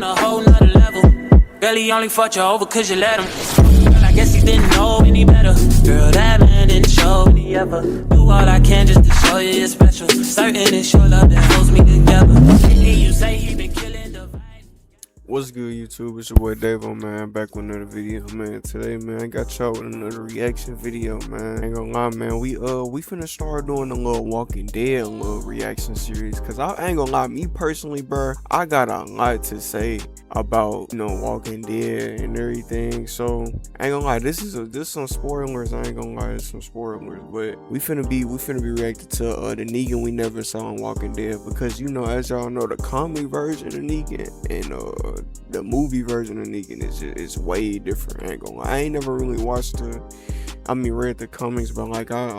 on a whole nother level. Girl, he only fucked you over cause you let him. Girl, I guess he didn't know any better. Girl, that man didn't show any ever. Do all I can just to show you you're special. Certain it's your love that holds me together. You say he been killing the vibe. What's good, YouTube? It's your boy DAVO, man, back with another video, man. Today, man, I got y'all with another reaction video, man. Ain't gonna lie, man, we finna start doing a little Walking Dead little reaction series, cause I ain't gonna lie, me personally, bro, I got a lot to say about, you know, Walking Dead and everything. So I ain't gonna lie, this some spoilers. I ain't gonna lie, it's some spoilers, but we finna be reacting to the Negan we never saw in Walking Dead, because, you know, as y'all know, the comic version of Negan and the movie version of Negan is way different. I ain't gonna lie, I ain't never really watched read the comics, but like I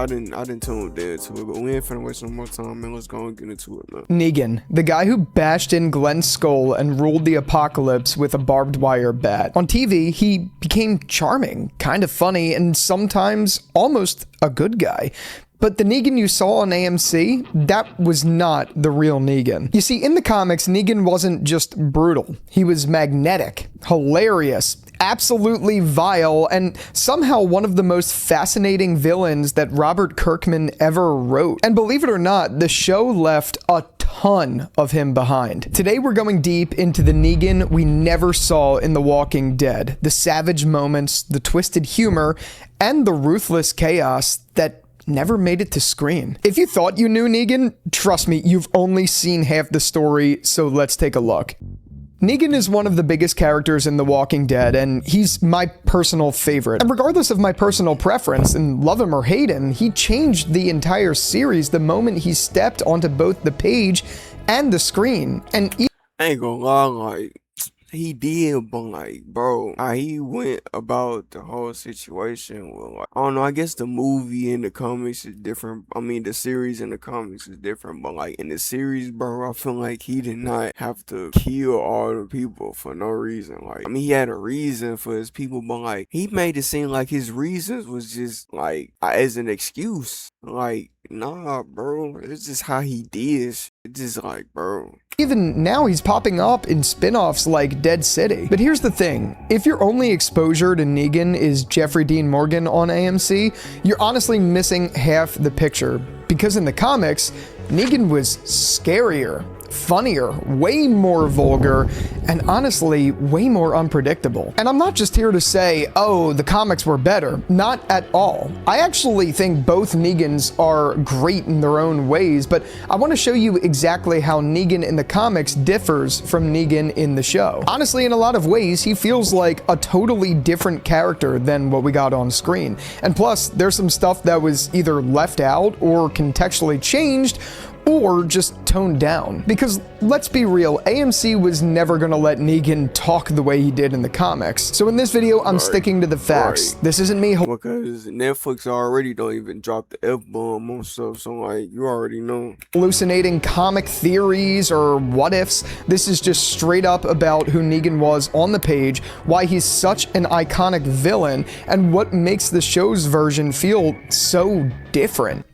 didn't tune in to it, but we ain't finna waste no more time, man. Let's go and get into it, man. Negan, the guy who bashed in Glenn's skull and ruled the apocalypse with a barbed wire bat. On TV, he became charming, kind of funny, and sometimes almost a good guy. But the Negan you saw on AMC, that was not the real Negan. You see, in the comics, Negan wasn't just brutal. He was magnetic, hilarious, absolutely vile, and somehow one of the most fascinating villains that Robert Kirkman ever wrote. And believe it or not, the show left a ton of him behind. Today we're going deep into the Negan we never saw in The Walking Dead. The savage moments, the twisted humor, and the ruthless chaos that never made it to screen. If you thought you knew Negan, trust me, you've only seen half the story, so let's take a look. Negan is one of the biggest characters in The Walking Dead, and he's my personal favorite. And regardless of my personal preference, and love him or hate him, he changed the entire series the moment he stepped onto both the page and the screen. And I ain't gonna lie, like, he did, but like, bro, he went about the whole situation with, like, I don't know, I guess the movie and the comics is different. I mean, the series and the comics is different, but like in the series, bro, I feel like he did not have to kill all the people for no reason. Like, I mean, he had a reason for his people, but like, he made it seem like his reasons was just like as an excuse. Like, nah, bro, it's just how he did. It's just like, bro. Even now he's popping up in spin-offs like Dead City. But here's the thing, if your only exposure to Negan is Jeffrey Dean Morgan on AMC, you're honestly missing half the picture. Because in the comics, Negan was scarier, funnier, way more vulgar, and honestly, way more unpredictable. And I'm not just here to say, oh, the comics were better. Not at all. I actually think both Negans are great in their own ways, but I want to show you exactly how Negan in the comics differs from Negan in the show. Honestly, in a lot of ways, he feels like a totally different character than what we got on screen. And plus, there's some stuff that was either left out or contextually changed, or just toned down. Because let's be real, AMC was never gonna let Negan talk the way he did in the comics. So in this video, I'm sticking to the facts. This isn't me. Because Netflix already don't even drop the F-bomb on stuff, so like, you already know. Hallucinating comic theories or what ifs. This is just straight up about who Negan was on the page, why he's such an iconic villain, and what makes the show's version feel so different.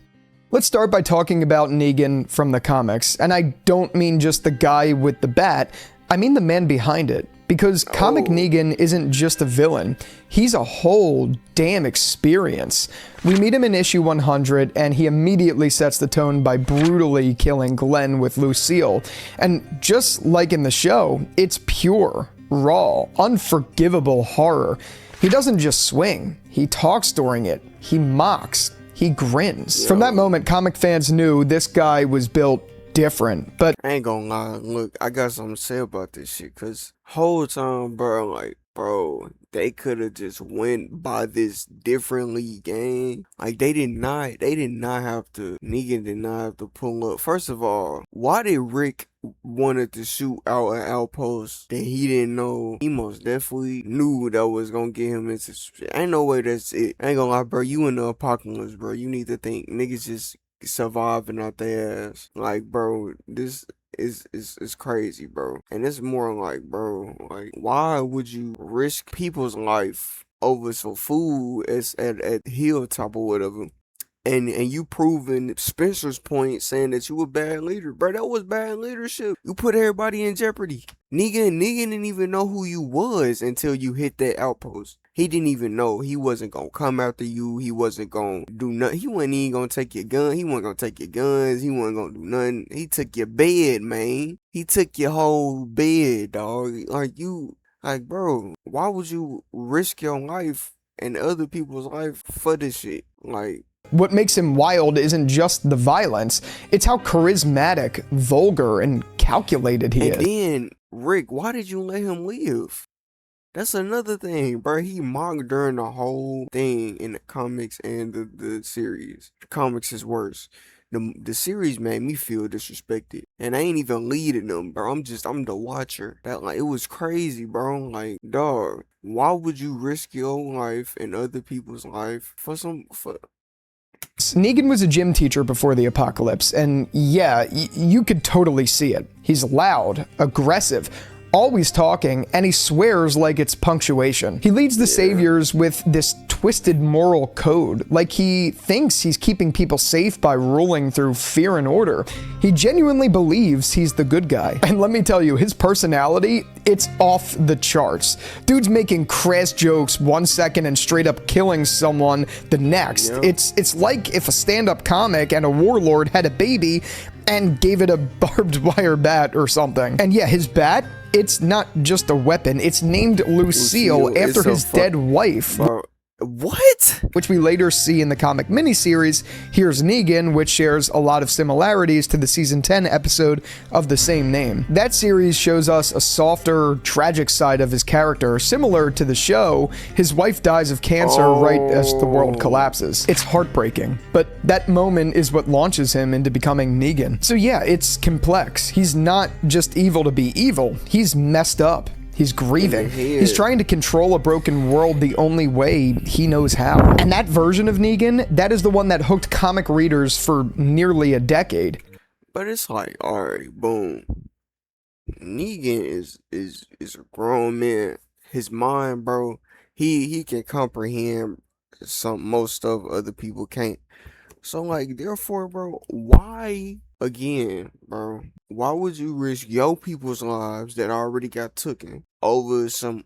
Let's start by talking about Negan from the comics, and I don't mean just the guy with the bat, I mean the man behind it. Because comic Negan isn't just a villain, he's a whole damn experience. We meet him in issue 100, and he immediately sets the tone by brutally killing Glenn with Lucille. And just like in the show, it's pure, raw, unforgivable horror. He doesn't just swing, he talks during it, he mocks, he grins. From that moment, comic fans knew this guy was built different, but I ain't gonna lie, look, I got something to say about this shit, cause whole time, bro, like, bro, they could have just went by this differently, gang. Like, Negan did not have to pull up. First of all, why did Rick wanted to shoot out an outpost that he didn't know? He most definitely knew that was gonna get him into shit. Ain't no way that's it. I ain't gonna lie, bro, you in the apocalypse, bro. You need to think niggas just surviving out their ass. Like, bro, this is crazy, bro. And it's more like, bro, like, why would you risk people's life over some food at Hilltop or whatever? and you proving Spencer's point saying that you a bad leader, bro. That was bad leadership. You put everybody in jeopardy. Negan didn't even know who you was until you hit that outpost. He didn't even know. He wasn't gonna come after you. He wasn't gonna do nothing. He wasn't even gonna take your gun. He wasn't gonna take your guns. He wasn't gonna do nothing. He took your bed, man. He took your whole bed, dog. Like, bro, why would you risk your life and other people's life for this shit? Like, what makes him wild isn't just the violence, it's how charismatic, vulgar, and calculated he is. And then, Rick, why did you let him live? That's another thing, bro. He mocked during the whole thing in the comics and the series. The comics is worse. The series made me feel disrespected. And I ain't even leading them, bro. I'm the watcher. That, like, it was crazy, bro. Like, dog, why would you risk your life and other people's life for Negan was a gym teacher before the apocalypse, and yeah, you could totally see it. He's loud, aggressive, always talking, and he swears like it's punctuation. He leads the saviors with this twisted moral code, like he thinks he's keeping people safe by ruling through fear and order. He genuinely believes he's the good guy. And let me tell you, his personality, it's off the charts. Dude's making crass jokes 1 second and straight up killing someone the next. Yeah. It's like if a stand-up comic and a warlord had a baby and gave it a barbed wire bat or something. And yeah, his bat, it's not just a weapon, it's named Lucille after his dead wife. Bro. What? Which we later see in the comic miniseries, Here's Negan, which shares a lot of similarities to the season 10 episode of the same name. That series shows us a softer, tragic side of his character, similar to the show. His wife dies of cancer right as the world collapses. It's heartbreaking, but that moment is what launches him into becoming Negan. So yeah, it's complex. He's not just evil to be evil, he's messed up. He's grieving. He's trying to control a broken world the only way he knows how. And that version of Negan, that is the one that hooked comic readers for nearly a decade. But it's like, alright, boom. Negan is a grown man. His mind, bro, he can comprehend most stuff other people can't. So, like, therefore, bro, why, again, bro, why would you risk your people's lives that already got taken over some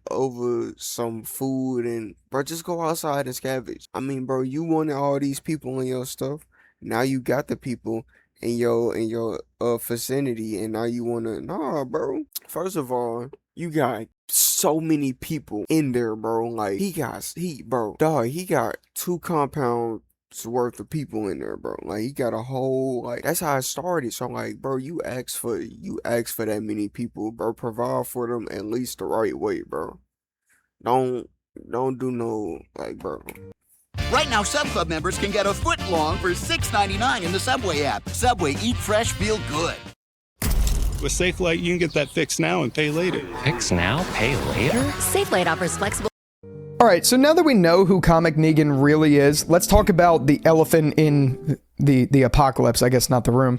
food and, bro, just go outside and scavenge? I mean, bro, you wanted all these people in your stuff. Now you got the people in your vicinity, and now you wanna, nah, bro. First of all, you got so many people in there, bro. Like, he got 2 compounds worth of people in there, bro. Like, he got a whole, like, that's how it started. So, like, bro, you ask for that many people, bro. Provide for them at least the right way, bro. Don't do no, like, bro. Right now, Sub Club members can get a foot long for $6.99 in the Subway app. Subway, eat fresh, feel good. With SafeLight, you can get that fixed now and pay later. Fix now, pay later? SafeLight offers flexible. Alright, so now that we know who Comic Negan really is, let's talk about the elephant in the apocalypse, I guess not the room.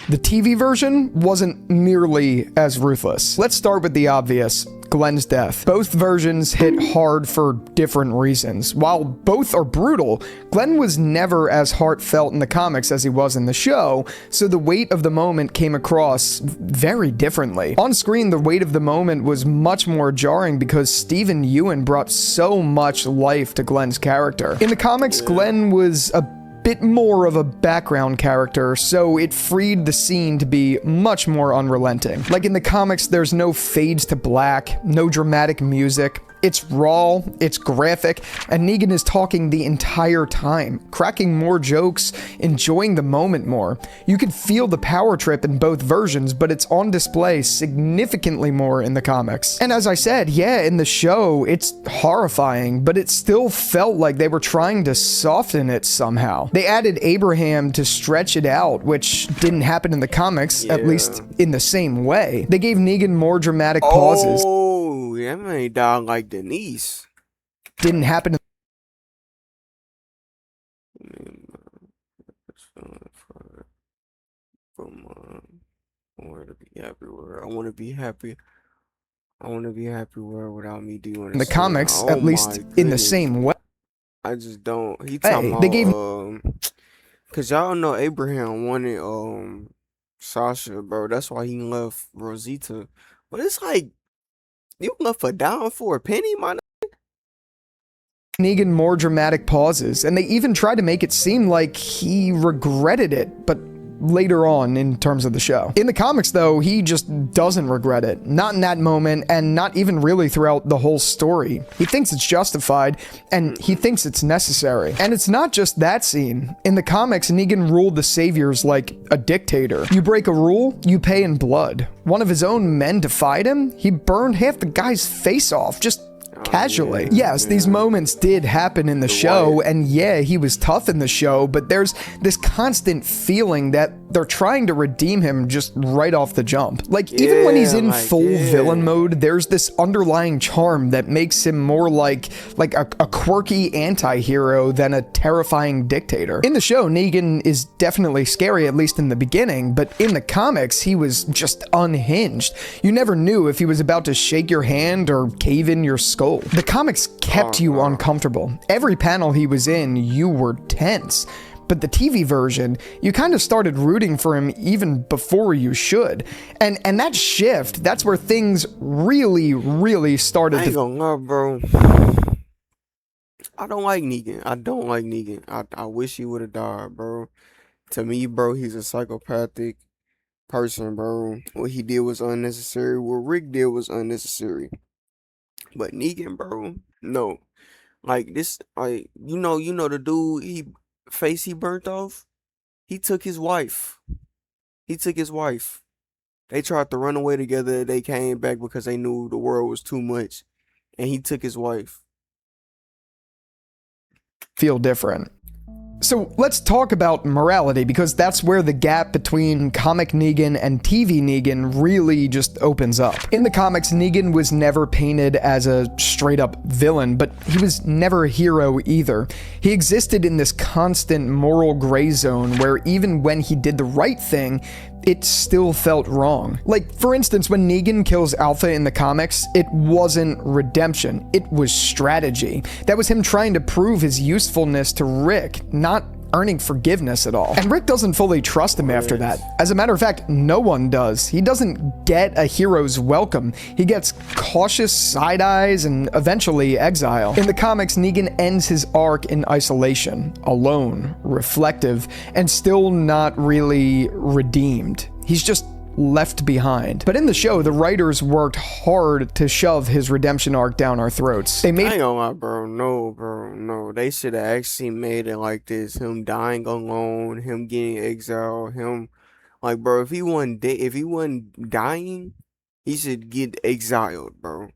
The TV version wasn't nearly as ruthless. Let's start with the obvious. Glenn's death. Both versions hit hard for different reasons. While both are brutal, Glenn was never as heartfelt in the comics as he was in the show, so the weight of the moment came across very differently. On screen, the weight of the moment was much more jarring because Stephen Ewan brought so much life to Glenn's character. In the comics, Glenn was a bit more of a background character, so it freed the scene to be much more unrelenting. Like in the comics, there's no fades to black, no dramatic music. It's raw, it's graphic, and Negan is talking the entire time, cracking more jokes, enjoying the moment more. You could feel the power trip in both versions, but it's on display significantly more in the comics. And as I said, yeah, in the show, it's horrifying, but it still felt like they were trying to soften it somehow. They added Abraham to stretch it out, which didn't happen in the comics, at least in the same way. They gave Negan more dramatic pauses. Oh, that man died like Denise. Didn't happen in I want to be happy where I want to be happy. I want to be happy where without me doing the comics, at least in the same way. I just don't. He Hey, talking about they gave cause y'all know Abraham wanted Sasha, bro. That's why he left Rosita. But it's like you left her down for a penny, man. Negan more dramatic pauses, and they even tried to make it seem like he regretted it, but later on in terms of the show. In the comics, though, he just doesn't regret it. Not in that moment, and not even really throughout the whole story. He thinks it's justified, and he thinks it's necessary. And it's not just that scene. In the comics, Negan ruled the Saviors like a dictator. You break a rule, you pay in blood. One of his own men defied him, he burned half the guy's face off, just casually. Yes, these moments did happen in the show, and yeah, he was tough in the show, but there's this constant feeling that they're trying to redeem him just right off the jump. Like, even when he's in full villain mode, there's this underlying charm that makes him more like a quirky anti-hero than a terrifying dictator. In the show, Negan is definitely scary, at least in the beginning, but in the comics, he was just unhinged. You never knew if he was about to shake your hand or cave in your skull. The comics kept you uncomfortable. Every panel he was in, you were tense. But the TV version, you kind of started rooting for him even before you should. And that shift, that's where things really started I ain't gonna lie, bro. I don't like Negan. I wish he would have died, bro. To me, bro, he's a psychopathic person, bro. What he did was unnecessary. What Rick did was unnecessary. But Negan, bro, no. Like this, like you know the dude he burnt off? He took his wife. They tried to run away together, they came back because they knew the world was too much. And he took his wife. Feel different. So let's talk about morality, because that's where the gap between comic Negan and TV Negan really just opens up. In the comics, Negan was never painted as a straight-up villain, but he was never a hero either. He existed in this constant moral gray zone where even when he did the right thing, it still felt wrong. Like, for instance, when Negan kills Alpha in the comics, it wasn't redemption, it was strategy. That was him trying to prove his usefulness to Rick, not earning forgiveness at all. And Rick doesn't fully trust him after that. As a matter of fact, no one does. He doesn't get a hero's welcome. He gets cautious side eyes and eventually exile. In the comics, Negan ends his arc in isolation, alone, reflective, and still not really redeemed. He's just left behind. But in the show, the writers worked hard to shove his redemption arc down our throats. They made— I ain't gonna lie, bro. No. They should have actually made it like this. Him dying alone, him getting exiled, him like, bro, if he wasn't dying, he should get exiled, bro.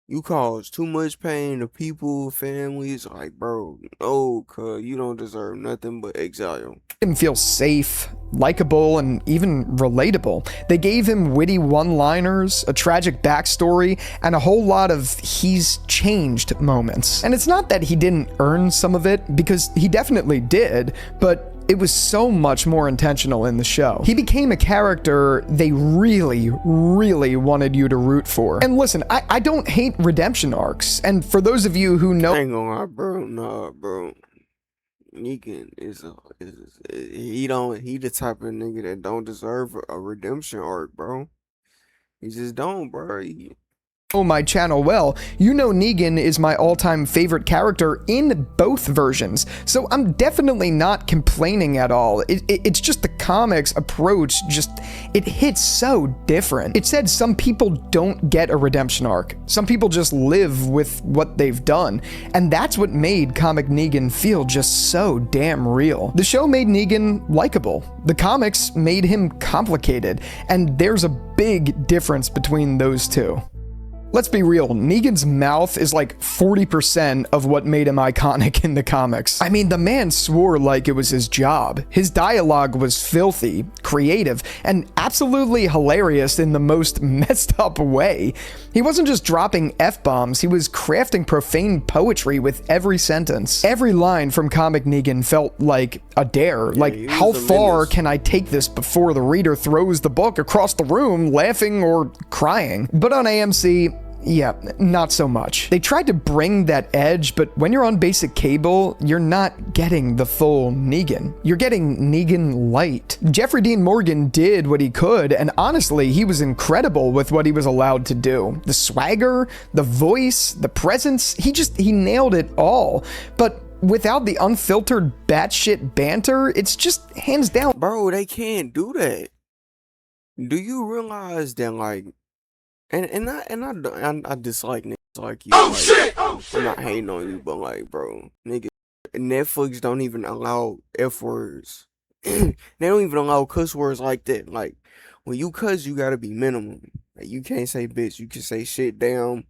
You cause too much pain to people, families, like, bro, no, cuz you don't deserve nothing but exile. Him feel safe, likable, and even relatable. They gave him witty one-liners, a tragic backstory, and a whole lot of he's changed moments. And it's not that he didn't earn some of it, because he definitely did, but it was so much more intentional in the show. He became a character they really wanted you to root for. And listen, I don't hate redemption arcs, and for those of you who know— I ain't gonna lie, bro. Nah, bro. Negan he the type of nigga that don't deserve a redemption arc, bro. He just don't, bro. my channel well, you know Negan is my all-time favorite character in both versions, so I'm definitely not complaining at all. It's just the comics approach, it hits so different. It said some people don't get a redemption arc. Some people just live with what they've done, and that's what made comic Negan feel just so damn real. The show made Negan likable. The comics made him complicated, and there's a big difference between those two. Let's be real, Negan's mouth is like 40% of what made him iconic in the comics. I mean, the man swore like it was his job. His dialogue was filthy, creative, and absolutely hilarious in the most messed up way. He wasn't just dropping F-bombs, he was crafting profane poetry with every sentence. Every line from comic Negan felt like a dare. Like, how far can I take this before the reader throws the book across the room laughing or crying? But on AMC, Yeah, not so much. They tried to bring that edge, but when you're on basic cable, you're not getting the full Negan. You're getting Negan light. Jeffrey Dean Morgan did what he could, and honestly, he was incredible with what he was allowed to do. The swagger, the voice, the presence, he nailed it all. But without the unfiltered batshit banter, it's just hands down. Bro, they can't do that. Do you realize that, like, and I dislike niggas like you. Oh, like, shit! Oh, shit! I'm not hating on you, but like, bro, nigga, Netflix don't even allow F words. They don't even allow cuss words like that. Like, when you cuss, you gotta be minimum. Like, you can't say bitch. You can say shit down.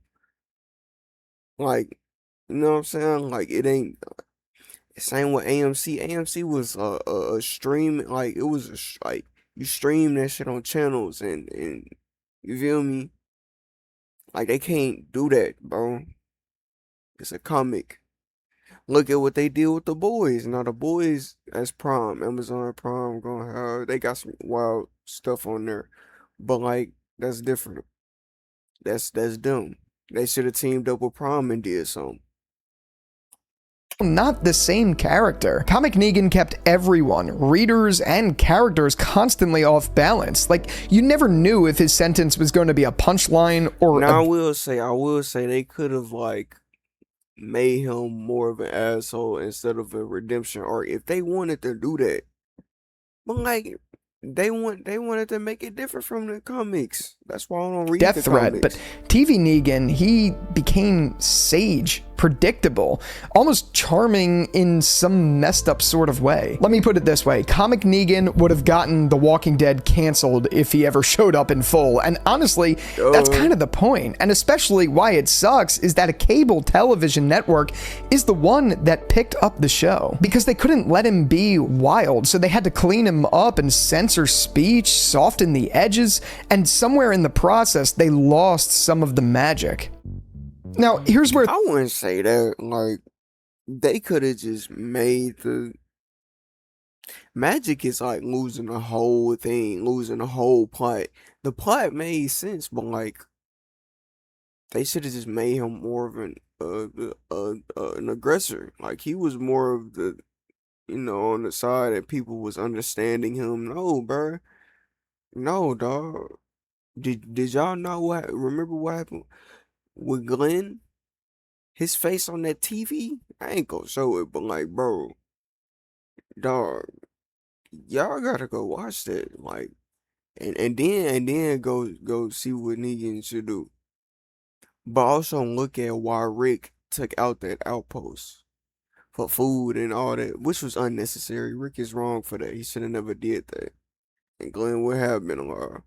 Like, you know what I'm saying? Like, it ain't. Same with AMC. AMC was a stream. Like, it was like you stream that shit on channels, and you feel me? Like, they can't do that, bro. It's a comic. Look at what they did with The Boys. Now, The Boys, that's Prime. Amazon Prime, going hard. They got some wild stuff on there. But, like, that's different. That's them. They should have teamed up with Prime and did something. Not the same character. Comic Negan kept everyone, readers and characters, constantly off balance. Like, you never knew if his sentence was going to be a punchline or now, I will say they could have, like, made him more of an asshole instead of a redemption arc if they wanted to do that. But, like, they wanted to make it different from the comics. That's why I don't read death the threat. comics. But TV Negan, he became sage, predictable, almost charming in some messed up sort of way. Let me put it this way. Comic Negan would have gotten The Walking Dead canceled if he ever showed up in full. And honestly, that's kind of the point. And especially why it sucks is that a cable television network is the one that picked up the show. Because they couldn't let him be wild, so they had to clean him up and censor speech, soften the edges, and somewhere in the process, they lost some of the magic. Now, here's where I wouldn't say that. Like, they could have just made the magic is like losing the whole thing, losing the whole plot. The plot made sense, but like, they should have just made him more of an aggressor. Like, he was more of the, on the side that people was understanding him. No, bruh. No, dog. Did y'all know remember what happened with Glenn? His face on that TV? I ain't gonna show it, but like, bro, dog, y'all gotta go watch that. Like, and then go see what Negan should do. But also look at why Rick took out that outpost for food and all that, which was unnecessary. Rick is wrong for that. He should have never did that. And Glenn would have been alive.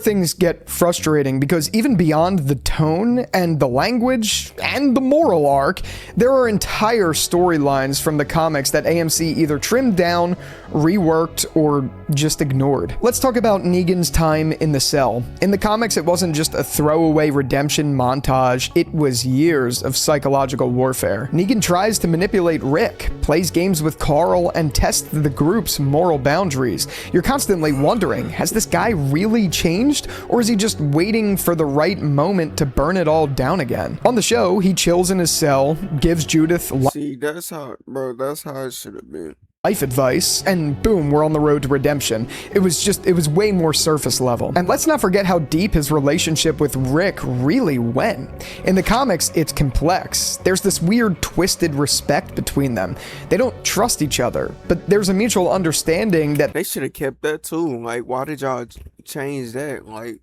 things get frustrating because even beyond the tone and the language and the moral arc, there are entire storylines from the comics that AMC either trimmed down, reworked, or just ignored. Let's talk about Negan's time in the cell. In the comics, it wasn't just a throwaway redemption montage, it was years of psychological warfare. Negan tries to manipulate Rick, plays games with Carl, and tests the group's moral boundaries. You're constantly wondering, has this guy really changed, or is he just waiting for the right moment to burn it all down again? On the show, he chills in his cell, gives Judith See, that's how it should have been. life advice, and boom, we're on the road to redemption. It was way more surface level. And let's not forget how deep his relationship with Rick really went. In the comics, it's complex. There's this weird, twisted respect between them. They don't trust each other, but there's a mutual understanding that They should have kept that too. Like, why did y'all change that? Like,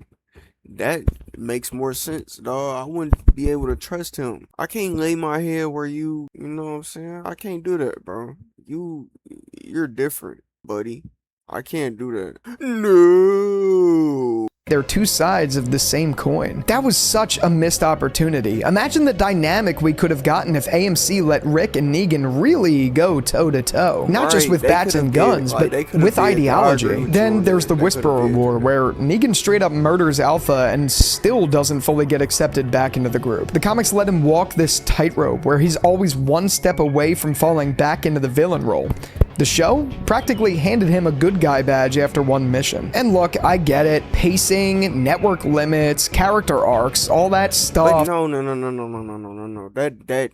that makes more sense, dog. I wouldn't be able to trust him. I can't lay my head where you know what I'm saying? I can't do that, bro. You're different, buddy. I can't do that. No. they're two sides of the same coin. That was such a missed opportunity. Imagine the dynamic we could have gotten if AMC let Rick and Negan really go toe-to-toe. Not just with bats and guns, but with ideology. Then there's the Whisperer War, where Negan straight up murders Alpha and still doesn't fully get accepted back into the group. The comics let him walk this tightrope where he's always one step away from falling back into the villain role. The show practically handed him a good guy badge after one mission. And look, I get it. Pacing, network limits, character arcs, all that stuff. But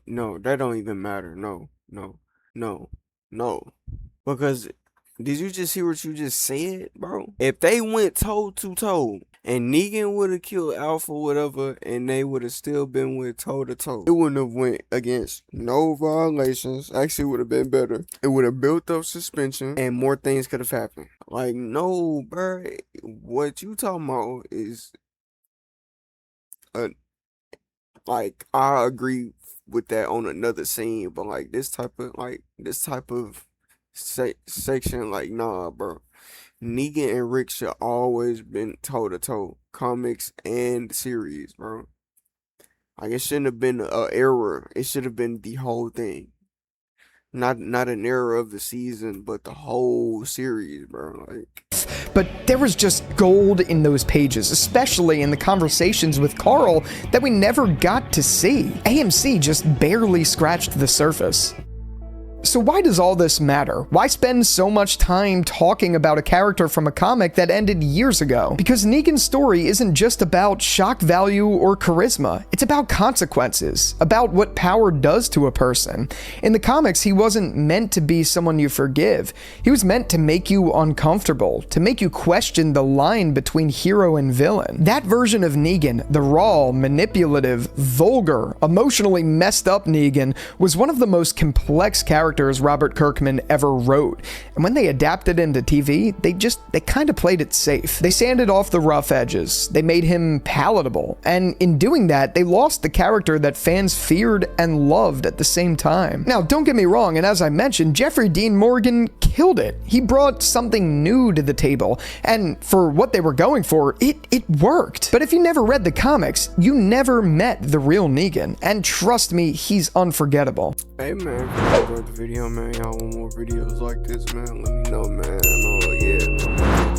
no. That don't even matter. No. Because did you just hear what you just said, bro? If they went toe to toe and Negan would have killed Alpha, whatever, and they would have still been with toe to toe, it wouldn't have went against no violations. Actually, would have been better. It would have built up suspension, and more things could have happened. Like, no, bro. What you talking about is, like, I agree with that on another scene, but like this type of section, like, nah, bro. Negan and Rick should always been toe to toe, comics and series, bro. Like, it shouldn't have been an error. It should have been the whole thing. Not an error of the season, but the whole series, bro. Like, but there was just gold in those pages, especially in the conversations with Carl that we never got to see. AMC just barely scratched the surface. So why does all this matter? Why spend so much time talking about a character from a comic that ended years ago? Because Negan's story isn't just about shock value or charisma. It's about consequences, about what power does to a person. In the comics, he wasn't meant to be someone you forgive. He was meant to make you uncomfortable, to make you question the line between hero and villain. That version of Negan, the raw, manipulative, vulgar, emotionally messed up Negan, was one of the most complex characters Robert Kirkman ever wrote. And when they adapted into TV, they kind of played it safe. They sanded off the rough edges. They made him palatable. And in doing that, they lost the character that fans feared and loved at the same time. Now, don't get me wrong, and as I mentioned, Jeffrey Dean Morgan killed it. He brought something new to the table, and for what they were going for, it worked. But if you never read the comics, you never met the real Negan, and trust me, he's unforgettable. hey man, if you enjoyed the video, man, y'all want more videos like this, man, let me know, man. Oh yeah,